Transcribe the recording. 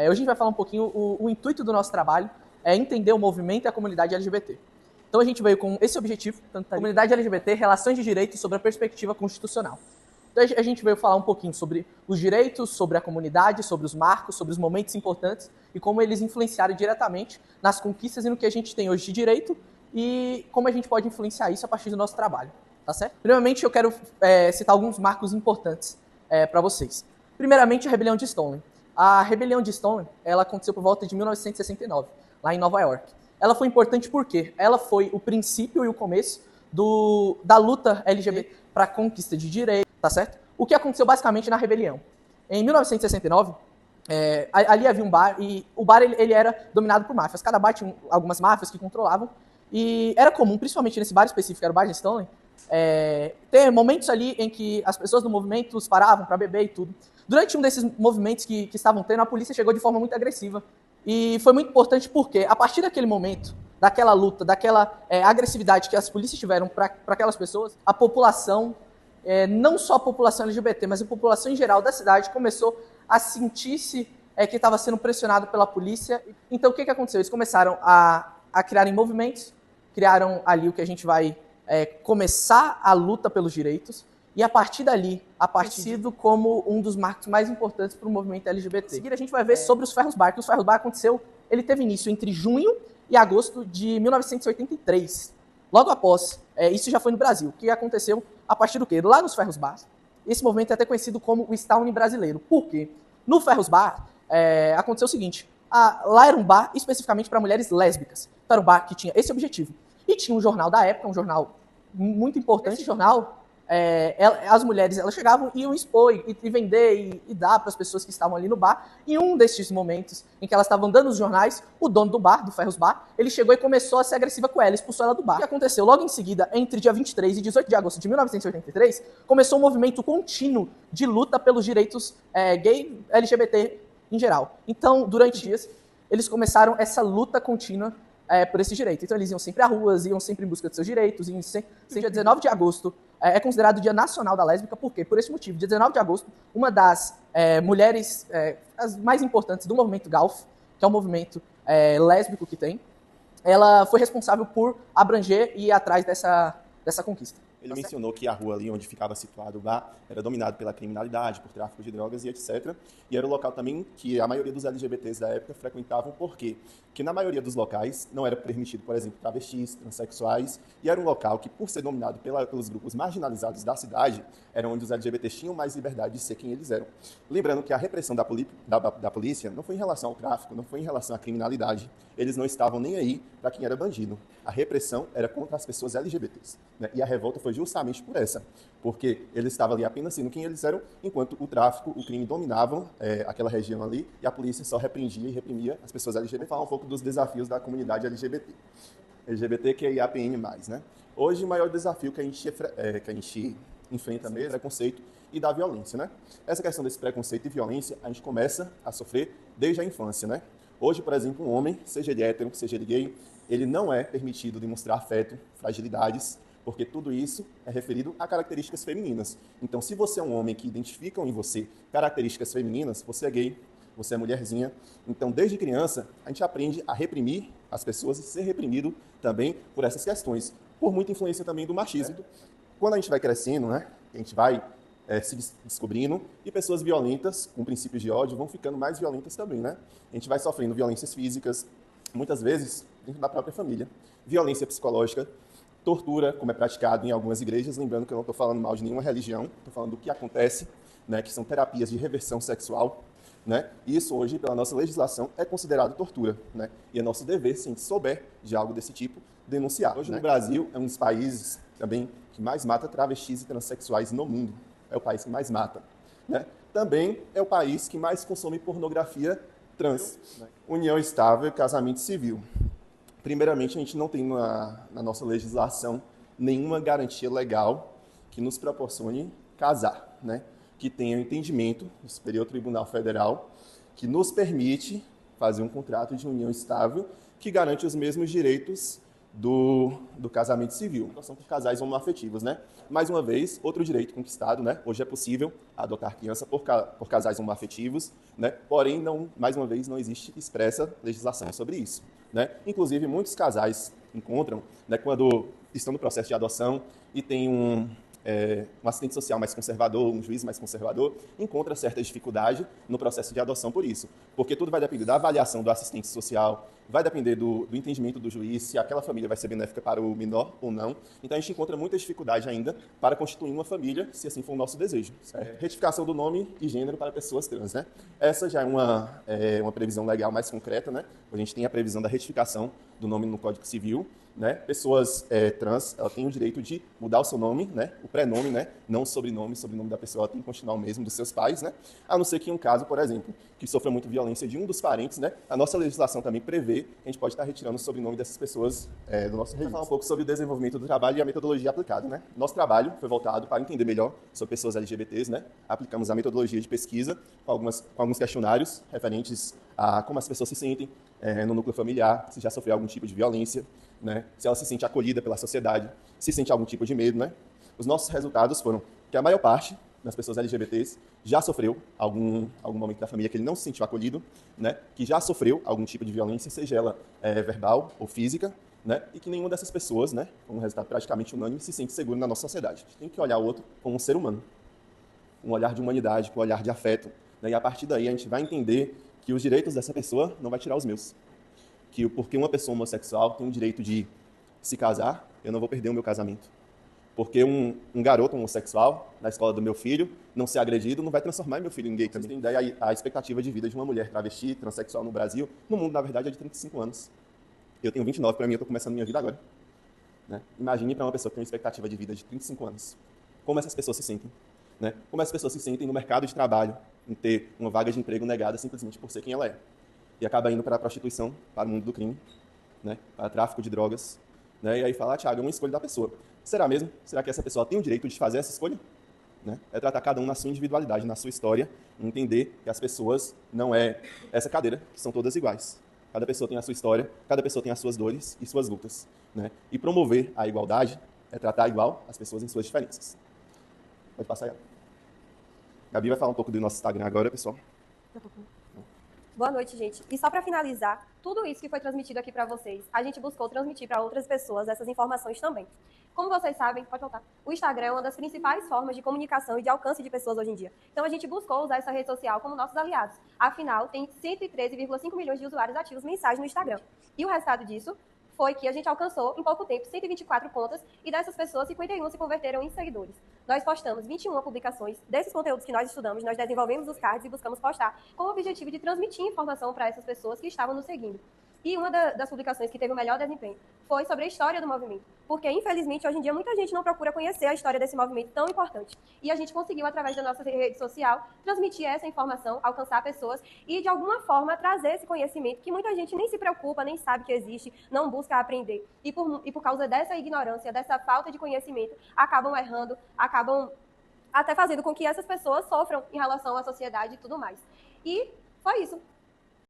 Hoje a gente vai falar um pouquinho, o intuito do nosso trabalho é entender o movimento e a comunidade LGBT. Então a gente veio com esse objetivo, tanto comunidade LGBT, relações de direitos sobre a perspectiva constitucional. Então a gente veio falar um pouquinho sobre os direitos, sobre a comunidade, sobre os marcos, sobre os momentos importantes e como eles influenciaram diretamente nas conquistas e no que a gente tem hoje de direito e como a gente pode influenciar isso a partir do nosso trabalho, tá certo? Primeiramente eu quero citar alguns marcos importantes para vocês. Primeiramente a rebelião de Stonewall. A rebelião de Stonewall, ela aconteceu por volta de 1969, lá em Nova York. Ela foi importante porque ela foi o princípio e o começo da luta LGBT para a conquista de direitos, tá certo? O que aconteceu basicamente na rebelião? Em 1969, ali havia um bar e o bar ele era dominado por máfias. Cada bar tinha algumas máfias que controlavam e era comum, principalmente nesse bar específico, era o bar de Stonewall, ter momentos ali em que as pessoas do movimento paravam para beber e tudo. Durante um desses movimentos que estavam tendo, a polícia chegou de forma muito agressiva. E foi muito importante porque, a partir daquele momento, daquela luta, daquela agressividade que as polícias tiveram para aquelas pessoas, a população, não só a população LGBT, mas a população em geral da cidade começou a sentir-se que estava sendo pressionado pela polícia. Então, o que aconteceu? Eles começaram a criarem movimentos, criaram ali o que a gente vai começar a luta pelos direitos, e a partir dali, aparecido como um dos marcos mais importantes para o movimento LGBT. Em seguida, a gente vai ver sobre os ferros bar, que os ferros bar ele teve início entre junho e agosto de 1983. Logo após, isso já foi no Brasil, que aconteceu a partir do quê? Lá nos ferros bar, esse movimento é até conhecido como o Stowne brasileiro. Por quê? No ferros bar, aconteceu o seguinte, lá era um bar especificamente para mulheres lésbicas. Então era um bar que tinha esse objetivo. E tinha um jornal da época, um jornal muito importante. Esse jornal, as mulheres elas chegavam e iam expor e vender e dar para as pessoas que estavam ali no bar. E um desses momentos em que elas estavam dando os jornais, o dono do bar, do Ferros Bar, ele chegou e começou a ser agressiva com ela, expulsou ela do bar. O que aconteceu? Logo em seguida, entre dia 23 e 18 de agosto de 1983, começou um movimento contínuo de luta pelos direitos gay, LGBT em geral. Então, durante dias, eles começaram essa luta contínua por esse direito. Então eles iam sempre às ruas, iam sempre em busca de seus direitos. E dia 19 de agosto é considerado o Dia Nacional da Lésbica. Por quê? Por esse motivo. Dia 19 de agosto, uma das mulheres as mais importantes do movimento GALF, que é um movimento lésbico que tem, ela foi responsável por abranger e ir atrás dessa conquista. Ele mencionou que a rua ali onde ficava situado o bar era dominado pela criminalidade, por tráfico de drogas e etc. E era o local também que a maioria dos LGBTs da época frequentavam. Por quê? Porque na maioria dos locais não era permitido, por exemplo, travestis, transexuais. E era um local que, por ser dominado pelos grupos marginalizados da cidade, era onde os LGBTs tinham mais liberdade de ser quem eles eram. Lembrando que a repressão da polícia não foi em relação ao tráfico, não foi em relação à criminalidade. Eles não estavam nem aí para quem era bandido. A repressão era contra as pessoas LGBTs. Né? E a revolta foi justamente por essa, porque eles estavam ali apenas sendo quem eles eram, enquanto o tráfico, o crime dominavam aquela região ali, e a polícia só repreendia e reprimia as pessoas LGBT. Vou falar um pouco dos desafios da comunidade LGBT. LGBTQIAPN+, né? Hoje, o maior desafio que a gente enfrenta mesmo é o preconceito e da violência, né? Essa questão desse preconceito e violência, a gente começa a sofrer desde a infância, né? Hoje, por exemplo, um homem, seja ele hétero, seja ele gay, ele não é permitido demonstrar afeto, fragilidades, porque tudo isso é referido a características femininas. Então, se você é um homem que identificam em você características femininas, você é gay, você é mulherzinha. Então, desde criança, a gente aprende a reprimir as pessoas e ser reprimido também por essas questões, por muita influência também do machismo. Quando a gente vai crescendo, né, a gente vai se descobrindo, e pessoas violentas, com princípios de ódio, vão ficando mais violentas também, né? A gente vai sofrendo violências físicas, muitas vezes dentro da própria família, violência psicológica, tortura, como é praticado em algumas igrejas, lembrando que eu não estou falando mal de nenhuma religião, estou falando do que acontece, né, que são terapias de reversão sexual, né? E isso hoje, pela nossa legislação, é considerado tortura, né? E é nosso dever, se a gente souber de algo desse tipo, denunciar. Hoje, no Brasil, é um dos países também que mais mata travestis e transexuais no mundo. É o país que mais mata, né? Também é o país que mais consome pornografia trans. Né? União estável e casamento civil. Primeiramente, a gente não tem na nossa legislação nenhuma garantia legal que nos proporcione casar, né? Que tenha um entendimento do Superior Tribunal Federal que nos permite fazer um contrato de união estável que garante os mesmos direitos do casamento civil. Nós somos casais homoafetivos, né? Mais uma vez, outro direito conquistado, né? Hoje é possível adotar criança por casais homoafetivos, né? Porém, mais uma vez, não existe expressa legislação sobre isso, né? Inclusive, muitos casais encontram, né, quando estão no processo de adoção e tem um assistente social mais conservador, um juiz mais conservador, encontra certa dificuldade no processo de adoção por isso. Porque tudo vai depender da avaliação do assistente social, vai depender do entendimento do juiz, se aquela família vai ser benéfica para o menor ou não. Então, a gente encontra muita dificuldade ainda para constituir uma família, se assim for o nosso desejo. Retificação do nome e gênero para pessoas trans, né? Essa já é uma previsão legal mais concreta, né? A gente tem a previsão da retificação do nome no Código Civil, né? Pessoas trans, ela tem o direito de mudar o seu nome, né? O prenome, né? Não o sobrenome da pessoa, ela tem que continuar o mesmo dos seus pais, né? A não ser que em um caso, por exemplo, que sofra muito violência de um dos parentes, né? A nossa legislação também prevê que a gente pode estar retirando o sobrenome dessas pessoas do nosso registro. Vou falar um pouco sobre o desenvolvimento do trabalho e a metodologia aplicada, né? Nosso trabalho foi voltado para entender melhor sobre pessoas LGBTs, né? Aplicamos a metodologia de pesquisa com alguns questionários referentes a como as pessoas se sentem no núcleo familiar, se já sofreu algum tipo de violência, né? Se ela se sente acolhida pela sociedade, se sente algum tipo de medo, né? Os nossos resultados foram que a maior parte das pessoas LGBTs já sofreu algum momento da família que ele não se sentiu acolhido, né? Que já sofreu algum tipo de violência, seja ela verbal ou física, né? E que nenhuma dessas pessoas, né, com um resultado praticamente unânime, se sente seguro na nossa sociedade. A gente tem que olhar o outro como um ser humano, um olhar de humanidade, um olhar de afeto, né? E a partir daí a gente vai entender que os direitos dessa pessoa não vai tirar os meus. Porque uma pessoa homossexual tem o direito de se casar, eu não vou perder o meu casamento. Porque um garoto homossexual, na escola do meu filho, não ser agredido, não vai transformar meu filho em gay também. Vocês têm ideia, a expectativa de vida de uma mulher travesti, transexual no Brasil, no mundo, na verdade, é de 35 anos. Eu tenho 29, para mim, eu estou começando minha vida agora. Né? Imagine para uma pessoa que tem uma expectativa de vida de 35 anos. Como essas pessoas se sentem. Né? Como essas pessoas se sentem no mercado de trabalho, em ter uma vaga de emprego negada simplesmente por ser quem ela é. E acaba indo para a prostituição, para o mundo do crime, né? Para o tráfico de drogas. Né? E aí fala, Thiago, é uma escolha da pessoa. Será mesmo? Será que essa pessoa tem o direito de fazer essa escolha? Né? É tratar cada um na sua individualidade, na sua história, entender que as pessoas não é essa cadeira, que são todas iguais. Cada pessoa tem a sua história, cada pessoa tem as suas dores e suas lutas. Né? E promover a igualdade é tratar igual as pessoas em suas diferenças. Pode passar aí. Gabi vai falar um pouco do nosso Instagram agora, pessoal. Boa noite, gente. E só para finalizar, tudo isso que foi transmitido aqui para vocês, a gente buscou transmitir para outras pessoas essas informações também. Como vocês sabem, pode voltar, o Instagram é uma das principais formas de comunicação e de alcance de pessoas hoje em dia. Então a gente buscou usar essa rede social como nossos aliados. Afinal, tem 113,5 milhões de usuários ativos mensais no Instagram. E o resultado disso foi que a gente alcançou, em pouco tempo, 124 contas, e dessas pessoas, 51 se converteram em seguidores. Nós postamos 21 publicações desses conteúdos que nós estudamos, nós desenvolvemos os cards e buscamos postar com o objetivo de transmitir informação para essas pessoas que estavam nos seguindo. E uma das publicações que teve o melhor desempenho foi sobre a história do movimento. Porque, infelizmente, hoje em dia, muita gente não procura conhecer a história desse movimento tão importante. E a gente conseguiu, através da nossa rede social, transmitir essa informação, alcançar pessoas e, de alguma forma, trazer esse conhecimento que muita gente nem se preocupa, nem sabe que existe, não busca aprender. E por causa dessa ignorância, dessa falta de conhecimento, acabam errando, acabam até fazendo com que essas pessoas sofram em relação à sociedade e tudo mais. E foi isso.